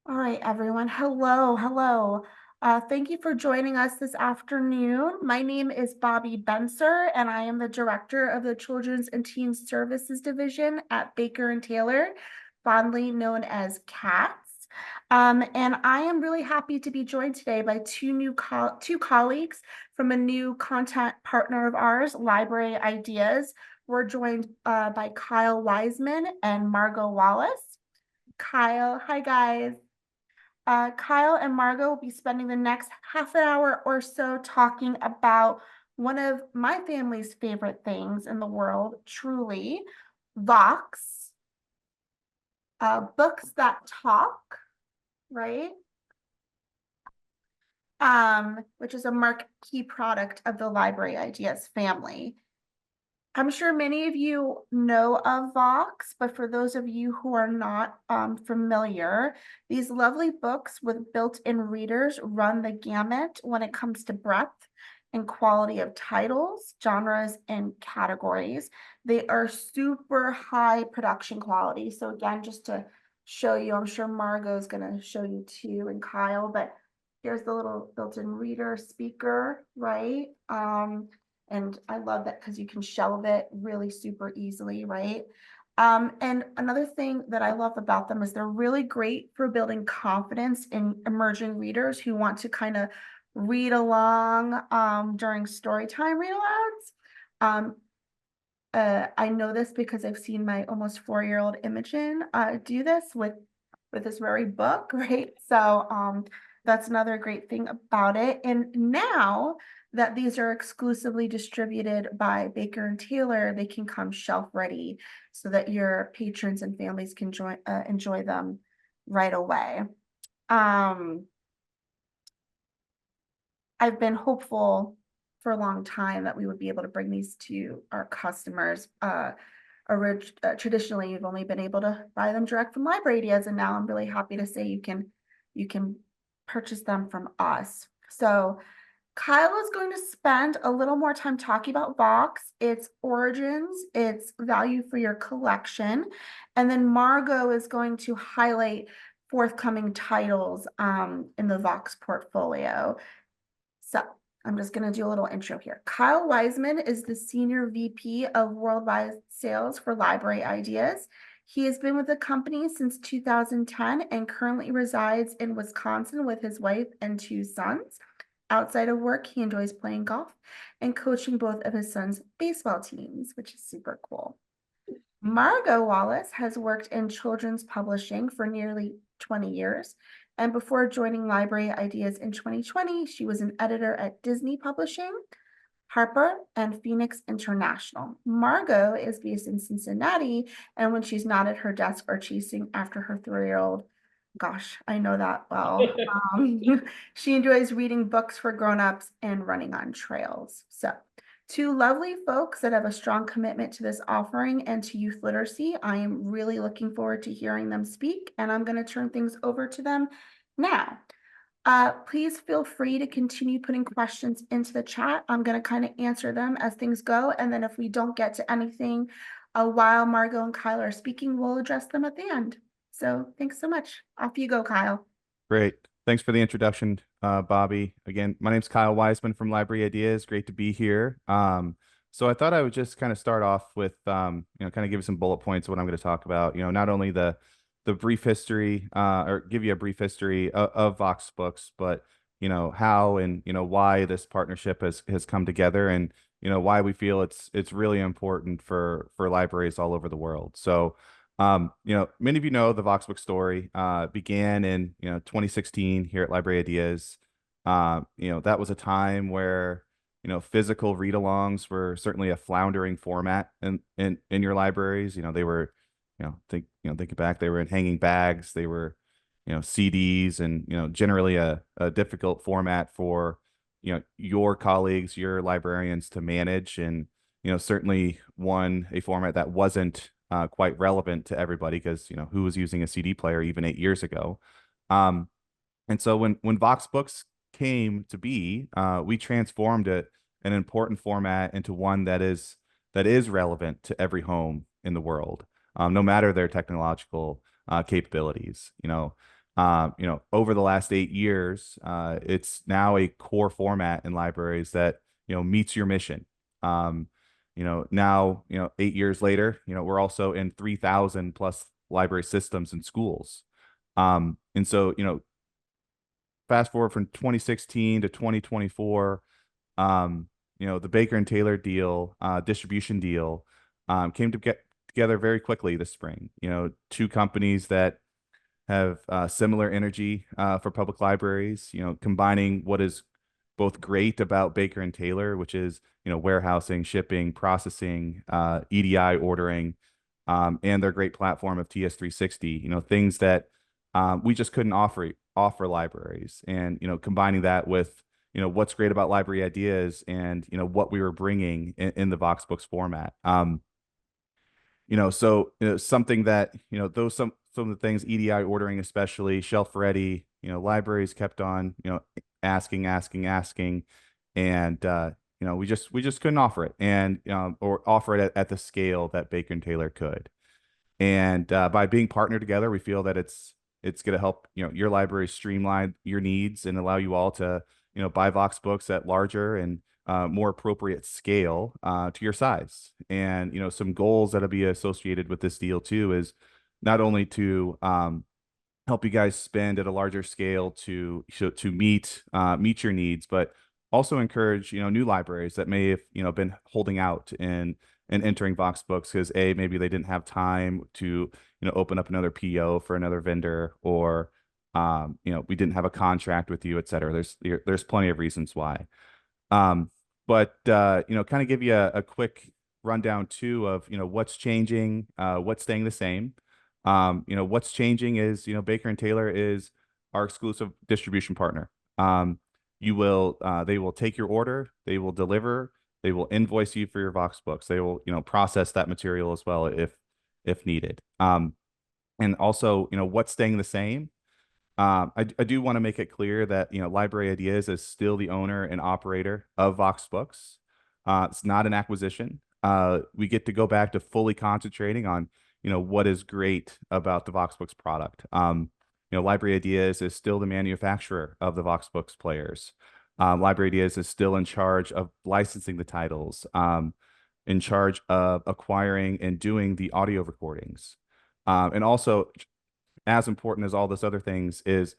All right, everyone. Hello, hello. Thank you for joining us this afternoon. My name is Bobbie Bensur, and I am the Director of the Children's and Teen Services Division at Baker and Taylor, fondly known as CATS. And I am really happy to be joined today by two colleagues from a new content partner of ours, Library Ideas. We're joined by Kyle Wiseman and Margot Wallace. Kyle, hi guys. Kyle and Margot will be spending the next half an hour or so talking about one of my family's favorite things in the world, truly, VOX, books that talk, right? Which is a marquee product of the Library Ideas family. I'm sure many of you know of VOX, but for those of you who are not familiar, these lovely books with built-in readers run the gamut when it comes to breadth and quality of titles, genres, and categories. They are super high production quality. So again, just to show you, I'm sure Margot is going to show you too, and Kyle, but here's the little built-in reader speaker, right? And I love that because you can shelve it really super easily, right? And another thing that I love about them is they're really great for building confidence in emerging readers who want to kind of read along during story time read alouds. I know this because I've seen my almost 4-year-old Imogen do this with this very book, right? So that's another great thing about it. And now that these are exclusively distributed by Baker and Taylor, they can come shelf ready so that your patrons and families can enjoy them right away. I've been hopeful for a long time that we would be able to bring these to our customers. Traditionally, you've only been able to buy them direct from Library Ideas, and now I'm really happy to say you can purchase them from us. So Kyle is going to spend a little more time talking about VOX, its origins, its value for your collection, and then Margot is going to highlight forthcoming titles in the VOX portfolio. So I'm just going to do a little intro here. Kyle Wiseman is the Senior VP of Worldwide Sales for Library Ideas. He has been with the company since 2010 and currently resides in Wisconsin with his wife and 2 sons. Outside of work, he enjoys playing golf and coaching both of his sons' baseball teams, which is super cool. Margot Wallace has worked in children's publishing for nearly 20 years. And before joining Library Ideas in 2020, she was an editor at Disney Publishing, Harper, and Phoenix International. Margot is based in Cincinnati, and when she's not at her desk or chasing after her 3-year-old, gosh, I know that well. She enjoys reading books for grown-ups and running on trails. So, two lovely folks that have a strong commitment to this offering and to youth literacy. I am really looking forward to hearing them speak, and I'm going to turn things over to them now. Please feel free to continue putting questions into the chat. I'm going to kind of answer them as things go, and then if we don't get to anything while Margot and Kyle are speaking, we'll address them at the end. So thanks so much. Off you go, Kyle. Great. Thanks for the introduction, Bobbie. Again, my name's Kyle Wiseman from Library Ideas. Great to be here. So I thought I would just kind of start off with, kind of give you some bullet points of what I'm going to talk about. Not only the brief history, or give you a brief history of VOX Books, but how and why this partnership has come together, and why we feel it's really important for libraries all over the world. So. Many of you know the VOX Book story began in 2016 here at Library Ideas. That was a time where physical read-alongs were certainly a floundering format in your libraries. They were thinking back, they were in hanging bags, they were CDs, and generally a difficult format for your colleagues, your librarians to manage, and certainly a format that wasn't quite relevant to everybody, because who was using a CD player even 8 years ago. And so when VOX Books came to be, we transformed an important format into one that is relevant to every home in the world, no matter their technological capabilities. Over the last 8 years, it's now a core format in libraries that, meets your mission. Um, now, 8 years later, we're also in 3,000 plus library systems in schools. And so, fast forward from 2016 to 2024, the Baker and Taylor deal, distribution deal, came to get together very quickly this spring. Two companies that have similar energy for public libraries, combining what is both great about Baker and Taylor, which is, warehousing, shipping, processing, EDI ordering, and their great platform of TS360, things that we just couldn't offer libraries. And, combining that with, what's great about library ideas and, what we were bringing in the VOX Books format. So something that those some of the things, EDI ordering especially, shelf ready, libraries kept on asking, and we just couldn't offer it, and or offer it at the scale that Baker and Taylor could. And by being partnered together, we feel that it's going to help your library streamline your needs and allow you all to buy VOX books at larger and more appropriate scale to your size. And some goals that'll be associated with this deal too is not only to help you guys spend at a larger scale to meet your needs, but also encourage new libraries that may have been holding out and entering VOX Books because maybe they didn't have time to open up another PO for another vendor, or we didn't have a contract with you, et cetera. There's plenty of reasons why. But kind of give you a quick rundown too of what's changing, what's staying the same. What's changing is Baker and Taylor is our exclusive distribution partner. They will take your order, they will deliver, they will invoice you for your VOX books. They will process that material as well if needed. And also what's staying the same. I do want to make it clear that Library Ideas is still the owner and operator of VOX Books. It's not an acquisition. We get to go back to fully concentrating on what is great about the VOX Books product. Library Ideas is still the manufacturer of the VOX Books players. Library Ideas is still in charge of licensing the titles, in charge of acquiring and doing the audio recordings, and also, as important as all those other things is,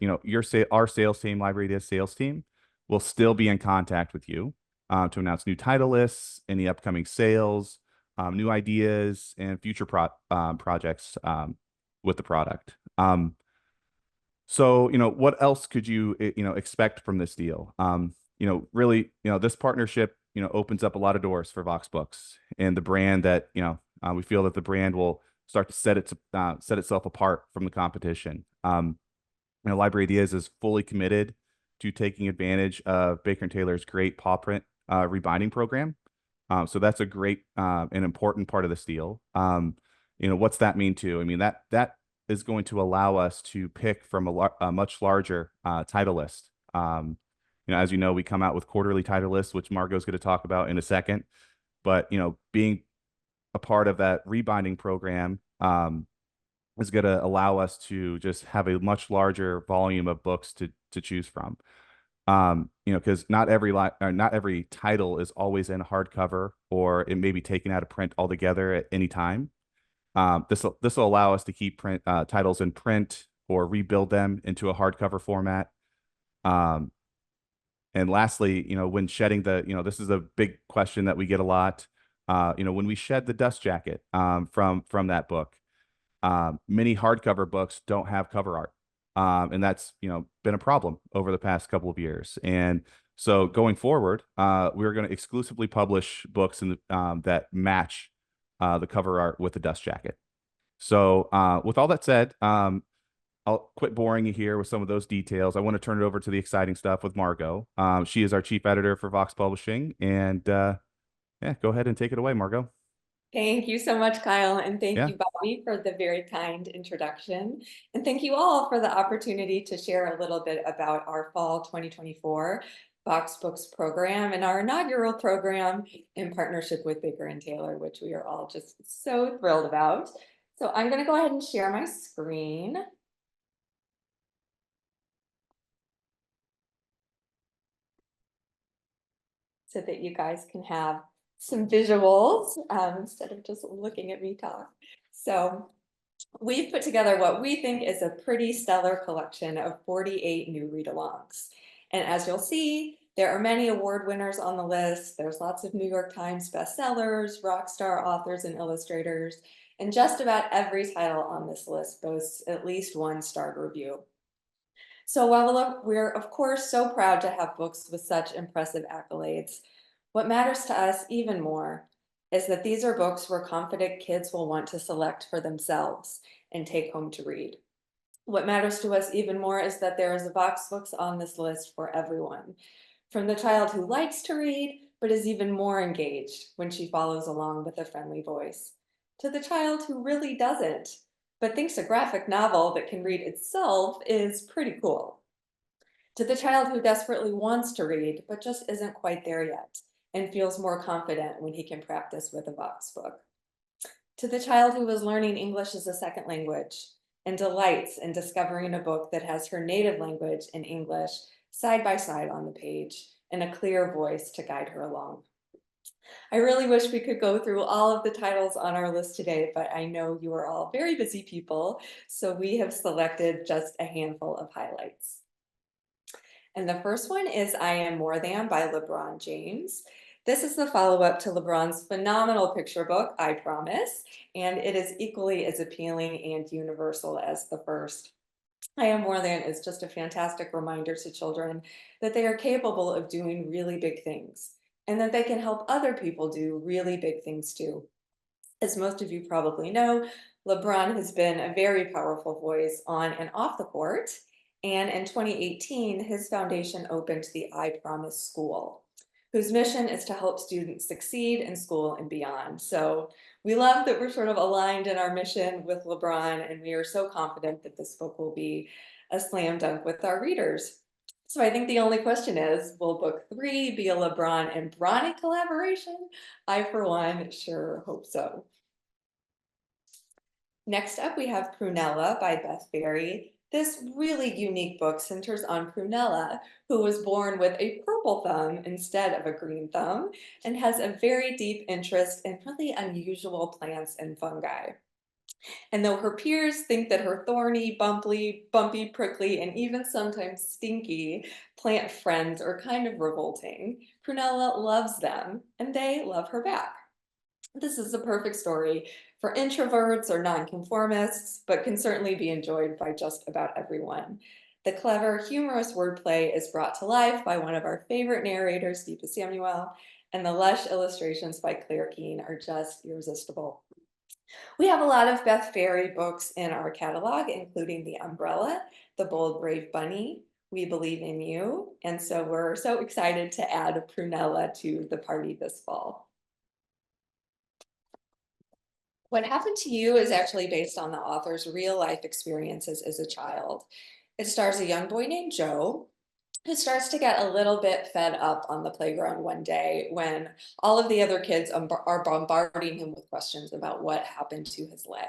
our sales team, Library Ideas sales team, will still be in contact with you to announce new title lists, any upcoming sales, new ideas, and future projects with the product. So, what else could you, expect from this deal? Really, this partnership, opens up a lot of doors for VOX Books and the brand that, we feel that the brand will start to set itself apart from the competition. Library Ideas is fully committed to taking advantage of Baker and Taylor's great paw print rebinding program. So that's a great and important part of this deal. What's that mean too? I mean, that is going to allow us to pick from a much larger title list. As you know, we come out with quarterly title lists, which Margot's going to talk about in a second. But being a part of that rebinding program is going to allow us to just have a much larger volume of books to choose from. Because not every title is always in hardcover, or it may be taken out of print altogether at any time. This will allow us to keep titles in print or rebuild them into a hardcover format. And lastly, when shedding this is a big question that we get a lot. When we shed the dust jacket from that book, many hardcover books don't have cover art. And that's been a problem over the past couple of years. And so going forward, we're going to exclusively publish books that match the cover art with the dust jacket. So with all that said, I'll quit boring you here with some of those details. I want to turn it over to the exciting stuff with Margot. She is our chief editor for VOX Publishing, and yeah, go ahead and take it away, Margot. Thank you so much, Kyle, and thank Yeah. you, Bobbie, for the very kind introduction. And thank you all for the opportunity to share a little bit about our fall 2024 VOX Books program and our inaugural program in partnership with Baker and Taylor, which we are all just so thrilled about. So I'm going to go ahead and share my screen. so that you guys can have some visuals instead of just looking at me talk. So we've put together what we think is a pretty stellar collection of 48 new read-alongs. And as you'll see, there are many award winners on the list. There's lots of New York Times bestsellers, rock star authors and illustrators, and just about every title on this list boasts at least one starred review. So while we're of course so proud to have books with such impressive accolades, what matters to us even more is that these are books we're confident kids will want to select for themselves and take home to read. What matters to us even more is that there is a VOX Books on this list for everyone, from the child who likes to read but is even more engaged when she follows along with a friendly voice, to the child who really doesn't, but thinks a graphic novel that can read itself is pretty cool, to the child who desperately wants to read but just isn't quite there yet and feels more confident when he can practice with a VOX book, to the child who is learning English as a second language and delights in discovering a book that has her native language and English side by side on the page and a clear voice to guide her along. I really wish we could go through all of the titles on our list today, but I know you are all very busy people, so we have selected just a handful of highlights. And the first one is I Am More Than by LeBron James. This is the follow-up to LeBron's phenomenal picture book, I Promise, and it is equally as appealing and universal as the first. I Am More Than is just a fantastic reminder to children that they are capable of doing really big things and that they can help other people do really big things too. As most of you probably know, LeBron has been a very powerful voice on and off the court, and in 2018, his foundation opened the I Promise School, whose mission is to help students succeed in school and beyond. So we love that we're sort of aligned in our mission with LeBron, and we are so confident that this book will be a slam dunk with our readers. So I think the only question is, will book 3 be a LeBron and Bronny collaboration? I, for one, sure hope so. Next up, we have Prunella by Beth Berry. This really unique book centers on Prunella, who was born with a purple thumb instead of a green thumb, and has a very deep interest in really unusual plants and fungi. And though her peers think that her thorny, bumpy, prickly, and even sometimes stinky plant friends are kind of revolting, Prunella loves them, and they love her back. This is a perfect story for introverts or nonconformists, but can certainly be enjoyed by just about everyone. The clever, humorous wordplay is brought to life by one of our favorite narrators, Deepa Samuel, and the lush illustrations by Claire Keane are just irresistible. We have a lot of Beth Berry books in our catalog, including The Umbrella, The Bold Brave Bunny, We Believe in You, and so we're so excited to add Prunella to the party this fall. What Happened to You is actually based on the author's real life experiences as a child. It stars a young boy named Joe who starts to get a little bit fed up on the playground one day when all of the other kids are bombarding him with questions about what happened to his leg.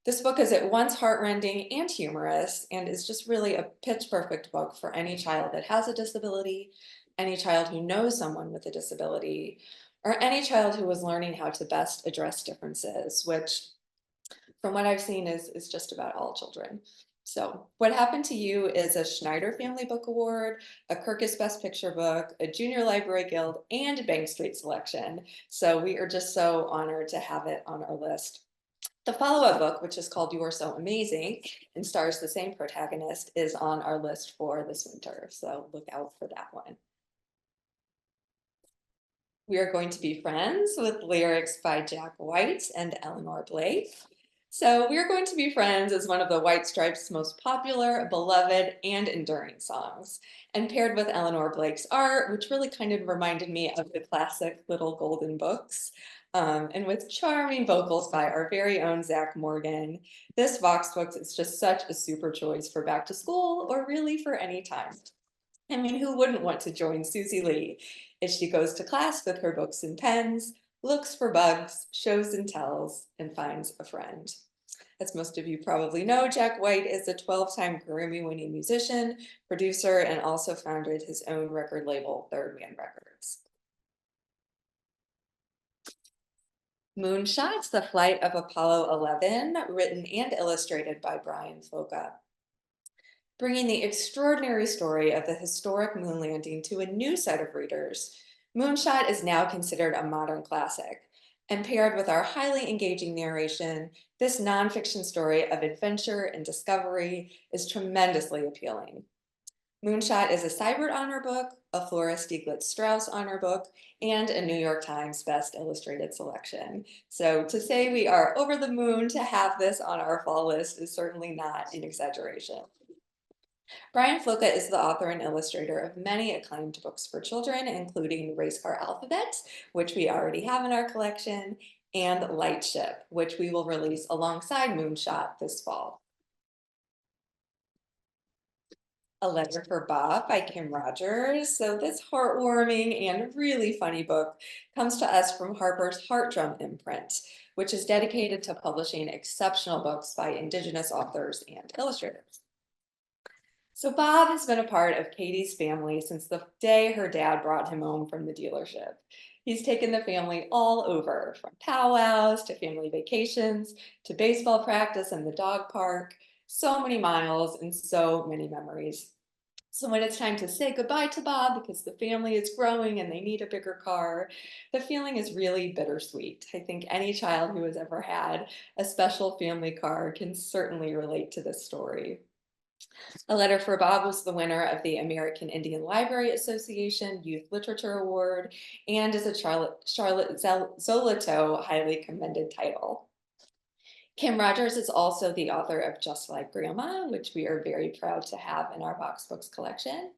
This book is at once heartrending and humorous and is just really a pitch perfect book for any child that has a disability, any child who knows someone with a disability, or any child who is learning how to best address differences, which from what I've seen is just about all children. So What Happened to You is a Schneider Family Book Award, a Kirkus Best Picture book, a Junior Library Guild, and a Bank Street selection. So we are just so honored to have it on our list. The follow-up book, which is called You Are So Amazing and stars the same protagonist, is on our list for this winter. So look out for that one. We Are Going to Be Friends with lyrics by Jack White and Eleanor Blake. So We Are Going to Be Friends is one of the White Stripes' most popular, beloved, and enduring songs. And paired with Eleanor Blake's art, which really kind of reminded me of the classic Little Golden Books, and with charming vocals by our very own Zach Morgan, this VOX Books is just such a super choice for back to school or really for any time. I mean, who wouldn't want to join Susie Lee as she goes to class with her books and pens, looks for bugs, shows and tells, and finds a friend? As most of you probably know, Jack White is a 12-time Grammy-winning musician, producer, and also founded his own record label, Third Man Records. Moonshot, The Flight of Apollo 11, written and illustrated by Brian Floca. Bringing the extraordinary story of the historic moon landing to a new set of readers, Moonshot is now considered a modern classic. And paired with our highly engaging narration, this nonfiction story of adventure and discovery is tremendously appealing. Moonshot is a Cybert Honor book, a Flora Stieglitz-Strauss Honor book, and a New York Times Best Illustrated selection. So to say we are over the moon to have this on our fall list is certainly not an exaggeration. Brian Floca is the author and illustrator of many acclaimed books for children, including Race Car Alphabet, which we already have in our collection, and Lightship, which we will release alongside Moonshot this fall. A Letter for Bob by Kim Rogers. So this heartwarming and really funny book comes to us from Harper's Heart Drum imprint, which is dedicated to publishing exceptional books by Indigenous authors and illustrators. So Bob has been a part of Katie's family since the day her dad brought him home from the dealership. He's taken the family all over, from powwows to family vacations to baseball practice and the dog park. So many miles and so many memories. So when it's time to say goodbye to Bob because the family is growing and they need a bigger car, the feeling is really bittersweet. I think any child who has ever had a special family car can certainly relate to this story. A Letter for Bob was the winner of the American Indian Library Association Youth Literature Award and is a Charlotte Zolito highly commended title. Kim Rogers is also the author of Just Like Grandma, which we are very proud to have in our VOX Books collection.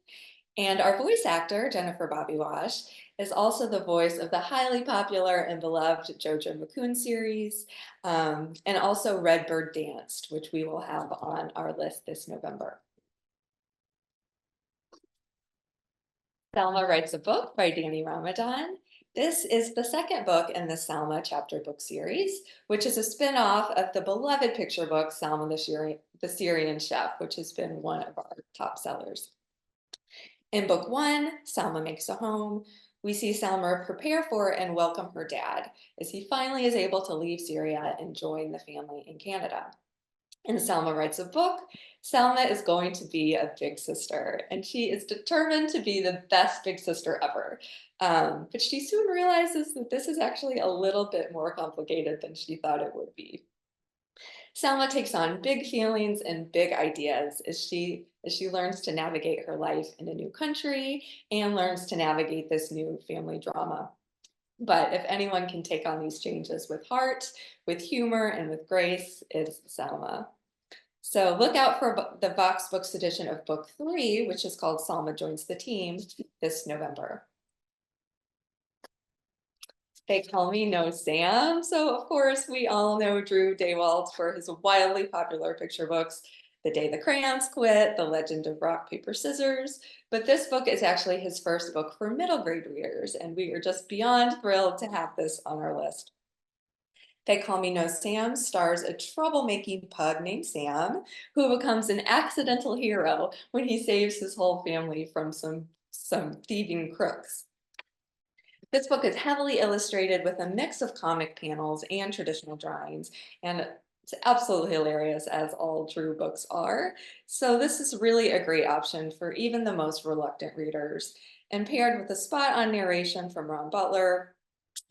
And our voice actor, Jennifer Bobbie Wash, is also the voice of the highly popular and beloved JoJo McCoon series, and also Redbird Danced, which we will have on our list this November. Selma Writes a Book by Danny Ramadan. This is the second book in the Selma chapter book series, which is a spin-off of the beloved picture book, Selma the Syrian Chef, which has been one of our top sellers. In book one, Selma Makes a Home, we see Selma prepare for and welcome her dad as he finally is able to leave Syria and join the family in Canada. In Selma Writes a Book, Selma is going to be a big sister, and she is determined to be the best big sister ever. But she soon realizes that this is actually a little bit more complicated than she thought it would be. Selma takes on big feelings and big ideas as she learns to navigate her life in a new country and learns to navigate this new family drama. But if anyone can take on these changes with heart, with humor, and with grace, it's Selma. So look out for the VOX Books edition of book 3, which is called Selma Joins the Team, this November. They Call Me No Sam. So of course, we all know Drew Daywalt for his wildly popular picture books, The Day the Crayons Quit, The Legend of Rock, Paper, Scissors. But this book is actually his first book for middle grade readers, and we are just beyond thrilled to have this on our list. They Call Me No Sam stars a troublemaking pug named Sam, who becomes an accidental hero when he saves his whole family from some thieving crooks. This book is heavily illustrated with a mix of comic panels and traditional drawings, and it's absolutely hilarious, as all Drew books are. So this is really a great option for even the most reluctant readers. And paired with a spot-on narration from Ron Butler,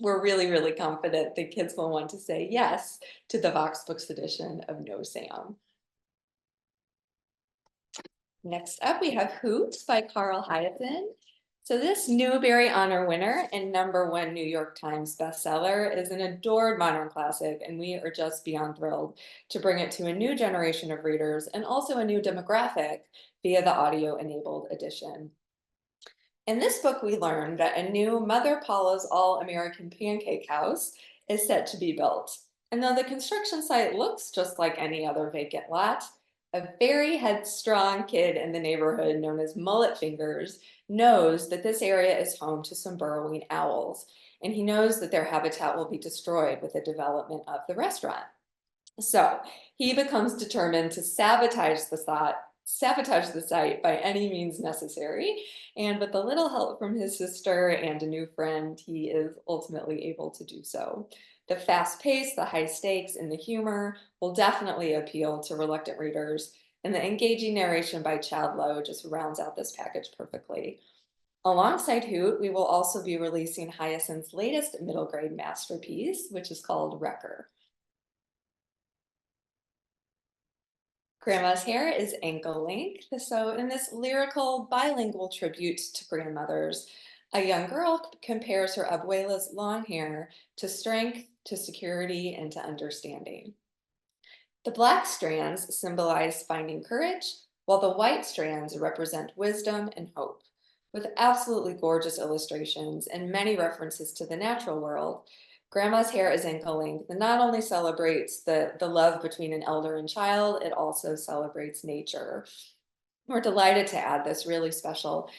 we're really, really confident that kids will want to say yes to the VOX Books edition of No Sam. Next up, we have Hoots by Carl Hiaasen. So this Newbery Honor winner and #1 New York Times bestseller is an adored modern classic, and we are just beyond thrilled to bring it to a new generation of readers and also a new demographic via the audio-enabled edition. In this book, we learn that a new Mother Paula's All-American Pancake House is set to be built. And though the construction site looks just like any other vacant lot, a very headstrong kid in the neighborhood known as Mullet Fingers knows that this area is home to some burrowing owls, and he knows that their habitat will be destroyed with the development of the restaurant. So he becomes determined to sabotage the site by any means necessary, and with a little help from his sister and a new friend, he is ultimately able to do so. The fast pace, the high stakes, and the humor will definitely appeal to reluctant readers, and the engaging narration by Chad Lowe just rounds out this package perfectly. Alongside Hoot, we will also be releasing Hyacinth's latest middle grade masterpiece, which is called Wrecker. Grandma's hair is ankle length. So in this lyrical bilingual tribute to grandmothers, a young girl compares her abuela's long hair to strength, to security, and to understanding. The black strands symbolize finding courage, while the white strands represent wisdom and hope. With absolutely gorgeous illustrations and many references to the natural world, Grandma's hair is ankle length and not only celebrates the love between an elder and child, it also celebrates nature. We're delighted to add this really special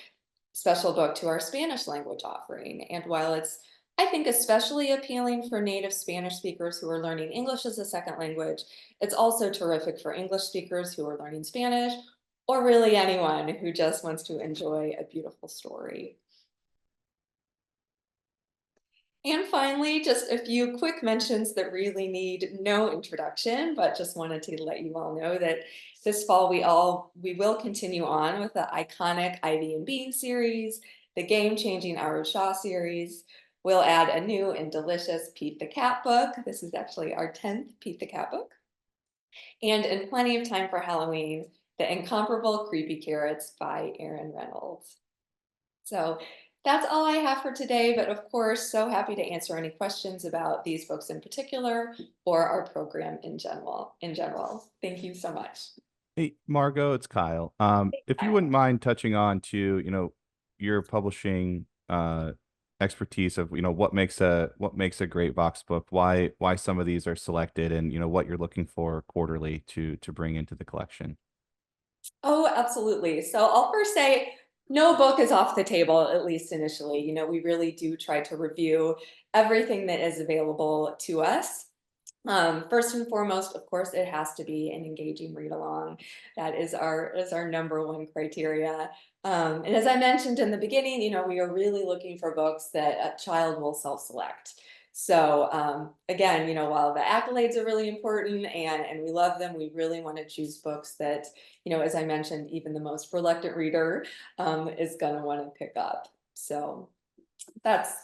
book to our Spanish language offering. And while it's, I think, especially appealing for native Spanish speakers who are learning English as a second language, it's also terrific for English speakers who are learning Spanish, or really anyone who just wants to enjoy a beautiful story. And finally, just a few quick mentions that really need no introduction, but just wanted to let you all know that this fall we will continue on with the iconic Ivy and Bean series, the game-changing Aru Shah series. We'll add a new and delicious Pete the Cat book. This is actually our 10th Pete the Cat book. And in plenty of time for Halloween, The Incomparable Creepy Carrots by Aaron Reynolds. So that's all I have for today, but of course, so happy to answer any questions about these books in particular or our program in general. Thank you so much. Hey, Margot, it's Kyle. If you wouldn't mind touching on to, your publishing expertise of, what makes a great Vox book, why some of these are selected, and what you're looking for quarterly to bring into the collection. Oh, absolutely. So I'll first say no book is off the table, at least initially. We really do try to review everything that is available to us. First and foremost, of course, it has to be an engaging read along. That is our number one criteria. And as I mentioned in the beginning, we are really looking for books that a child will self-select. So again, while the accolades are really important and we love them, we really want to choose books that, as I mentioned, even the most reluctant reader is going to want to pick up. So that's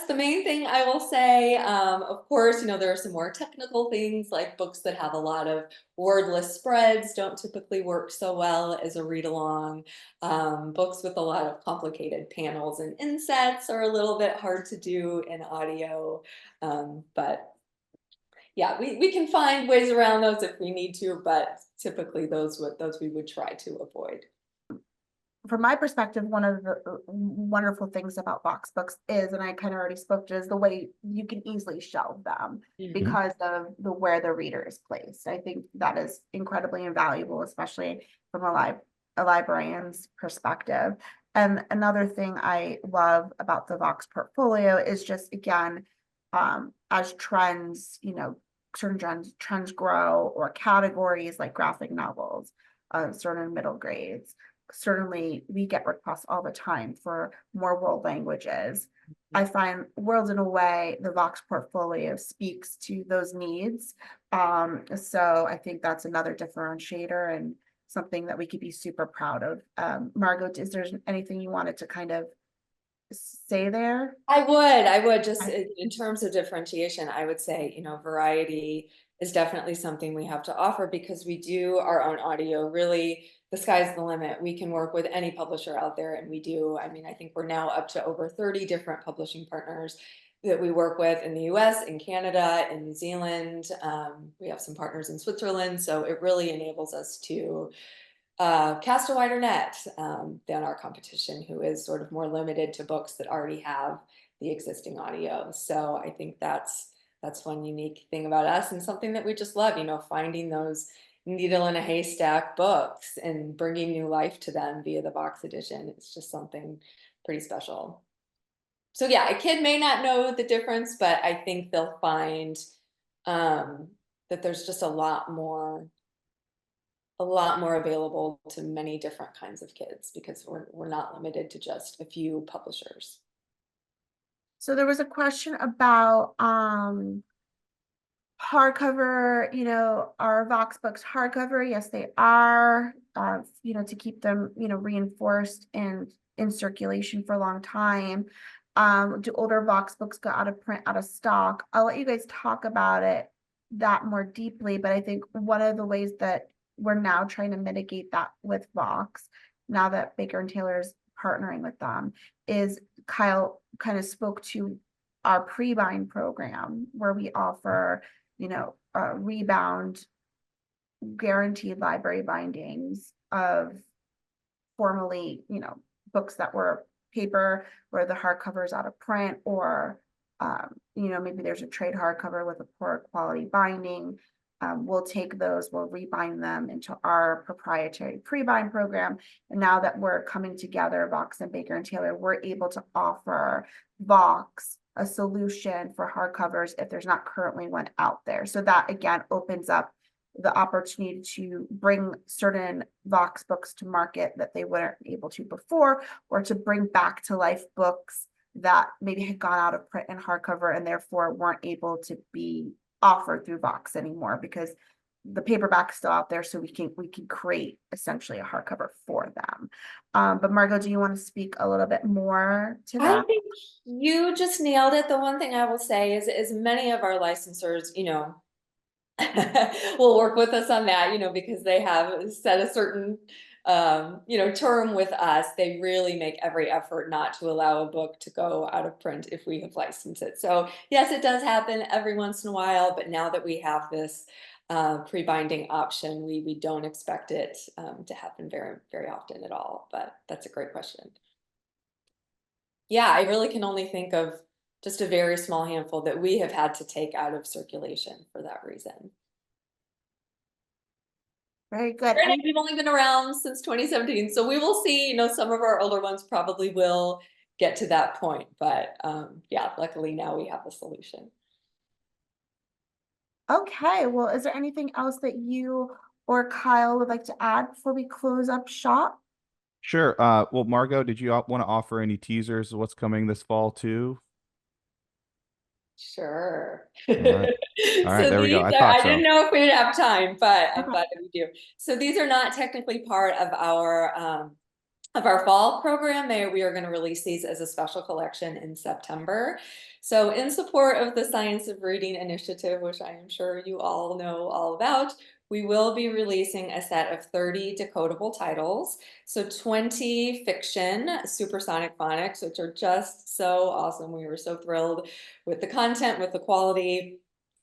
the main thing I will say. Of course, there are some more technical things like books that have a lot of wordless spreads don't typically work so well as a read along. Books with a lot of complicated panels and insets are a little bit hard to do in audio. But yeah, we can find ways around those if we need to, but typically those we would try to avoid. From my perspective, one of the wonderful things about VOX Books is, and I kind of already spoke to, is the way you can easily shelve them because of where the reader is placed. I think that is incredibly invaluable, especially from a librarian's perspective. And another thing I love about the VOX portfolio is just, again, as trends, certain trends grow, or categories like graphic novels, certain middle grades. Certainly we get requests all the time for more world languages. I find Worlds in a Way, the VOX portfolio speaks to those needs. So I think that's another differentiator and something that we could be super proud of. Margot, is there anything you wanted to kind of say there? I would just in terms of differentiation, I would say, variety is definitely something we have to offer because we do our own audio. Really, the sky's the limit. We can work with any publisher out there, and we do. I mean, I think we're now up to over 30 different publishing partners that we work with in the US, in Canada, in New Zealand. We have some partners in Switzerland, so it really enables us to cast a wider net than our competition, who is sort of more limited to books that already have the existing audio. So I think that's one unique thing about us, and something that we just love, finding those needle in a haystack books and bringing new life to them via the VOX edition. It's just something pretty special. So yeah, a kid may not know the difference, but I think they'll find that there's just a lot more available to many different kinds of kids because we're not limited to just a few publishers. So there was a question about hardcover, our VOX Books hardcover, yes, they are, to keep them, reinforced and in circulation for a long time. Do older VOX Books go out of print, out of stock? I'll let you guys talk about it that more deeply, but I think one of the ways that we're now trying to mitigate that with VOX, now that Baker and Taylor is partnering with them, is Kyle kind of spoke to our pre-bind program where we offer rebound guaranteed library bindings of formerly, books that were paper where the hardcover is out of print, or maybe there's a trade hardcover with a poor quality binding. We'll take those, we'll rebind them into our proprietary pre-bind program. And now that we're coming together, VOX and Baker and Taylor, we're able to offer VOX a solution for hardcovers if there's not currently one out there. So that again opens up the opportunity to bring certain VOX books to market that they weren't able to before, or to bring back to life books that maybe had gone out of print and hardcover and therefore weren't able to be offered through VOX anymore because the paperback's still out there, so we can create essentially a hardcover for them. But Margot, do you want to speak a little bit more to that? I think you just nailed it. The one thing I will say is many of our licensors, will work with us on that, because they have set a certain term with us. They really make every effort not to allow a book to go out of print if we have licensed it. So yes, it does happen every once in a while, but now that we have this pre-binding option, we don't expect it to happen very, very often at all. But that's a great question. Yeah, I really can only think of just a very small handful that we have had to take out of circulation for that reason. Very good. Granted, we've only been around since 2017, so we will see. Some of our older ones probably will get to that point, but yeah, luckily now we have a solution. Okay, well, is there anything else that you or Kyle would like to add before we close up shop? Sure. Well, Margot, did you want to offer any teasers of what's coming this fall too? Sure. All right. All right, So there we go. these I are, thought I so. didn't know if we'd have time, but I'm Okay. glad that we do. So these are not technically part of our fall program. We are going to release these as a special collection in September. So in support of the Science of Reading initiative, which I am sure you all know all about, we will be releasing a set of 30 decodable titles. So 20 fiction, supersonic phonics, which are just so awesome. We were so thrilled with the content, with the quality.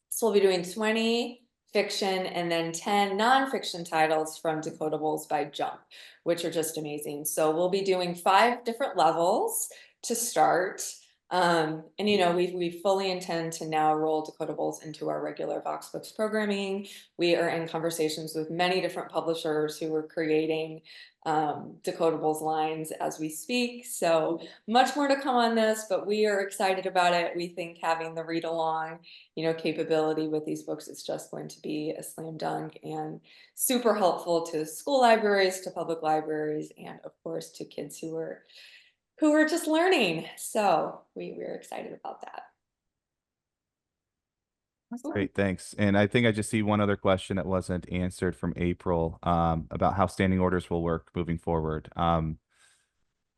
So we'll be doing 20 fiction and then 10 nonfiction titles from Decodables by Jump, which are just amazing. So we'll be doing 5 different levels to start. And we fully intend to now roll Decodables into our regular VOX Books programming. We are in conversations with many different publishers who are creating Decodables lines as we speak. So much more to come on this, but we are excited about it. We think having the read along, capability with these books is just going to be a slam dunk and super helpful to school libraries, to public libraries, and of course to kids who are just learning. So we're excited about that. Great, thanks. And I think I just see one other question that wasn't answered from April about how standing orders will work moving forward.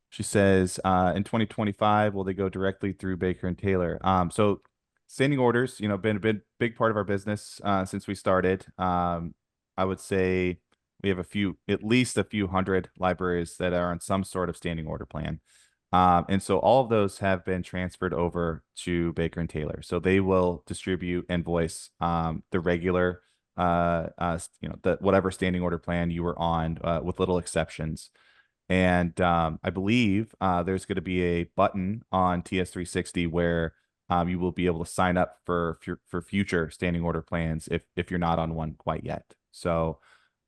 She says, in 2025, will they go directly through Baker and Taylor? So standing orders, been a big part of our business since we started. I would say we have at least a few hundred libraries that are on some sort of standing order plan. And so all of those have been transferred over to Baker and Taylor. So they will distribute and voice the regular, the whatever standing order plan you were on, with little exceptions. And I believe there's going to be a button on TS360 where you will be able to sign up for future standing order plans if you're not on one quite yet. So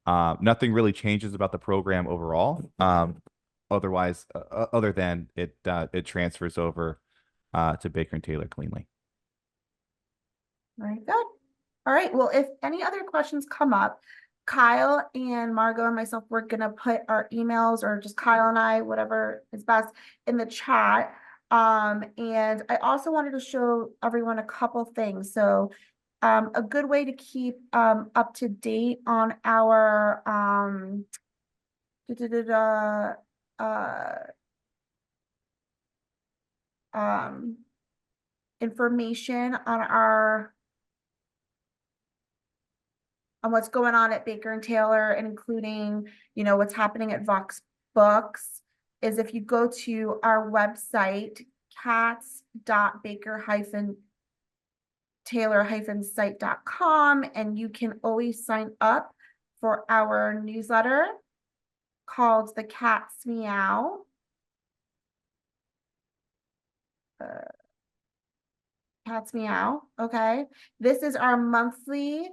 nothing really changes about the program overall. Otherwise, other than it transfers over to Baker and Taylor cleanly. Very good. All right. Well, if any other questions come up, Kyle and Margot and myself, we're going to put our emails, or just Kyle and I, whatever is best, in the chat. And I also wanted to show everyone a couple things. So A good way to keep up to date on our information on what's going on at Baker and Taylor, and including, you know, what's happening at VOX Books, is if you go to our website, cats.baker-taylor-site.com, and you can always sign up for our newsletter called the Cat's Meow. Cat's Meow. Okay. This is our monthly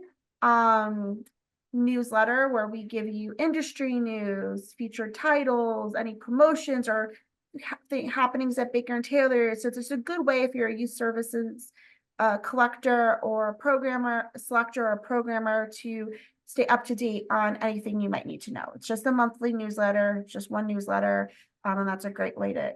newsletter where we give you industry news, featured titles, any promotions or happenings at Baker and Taylor. So it's a good way if you're a youth services collector or programmer, selector or programmer, to stay up to date on anything you might need to know. It's just a monthly newsletter, just one newsletter, and that's a great way to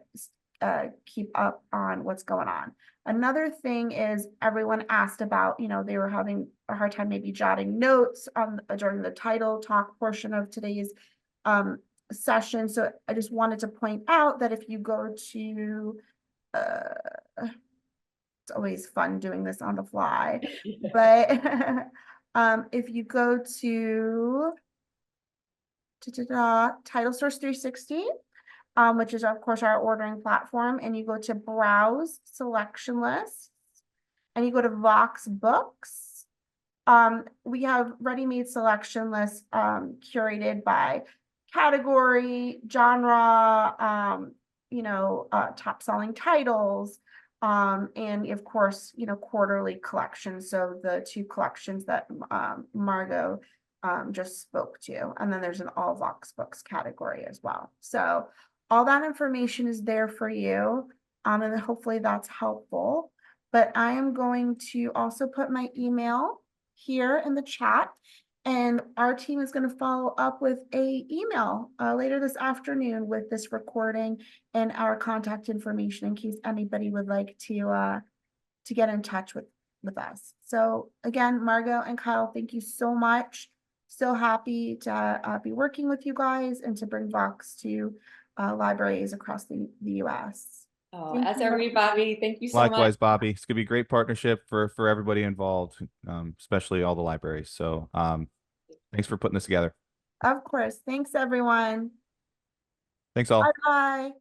keep up on what's going on. Another thing is, everyone asked about, you know, they were having a hard time maybe jotting notes on during the title talk portion of today's session. So I just wanted to point out that if you go to, it's always fun doing this on the fly, but if you go to Title Source 360, which is of course our ordering platform, and you go to Browse Selection Lists, and you go to VOX Books, we have ready-made selection lists curated by category, genre, you know, top selling titles, and of course, you know, quarterly collections. So the two collections that Margot just spoke to, and then there's an all VOX Books category as well. So all that information is there for you, and hopefully that's helpful. But I am going to also put my email here in the chat, and our team is going to follow up with a email later this afternoon with this recording and our contact information in case anybody would like to get in touch with us. So again, Margot and Kyle, thank you so much. So happy to be working with you guys and to bring VOX to libraries across the US. Oh, as are we, Bobbie. Thank you so Likewise, much. Bobbie. It's gonna be a great partnership for everybody involved, especially all the libraries. So thanks for putting this together. Of course. Thanks, everyone. Thanks all. Bye-bye.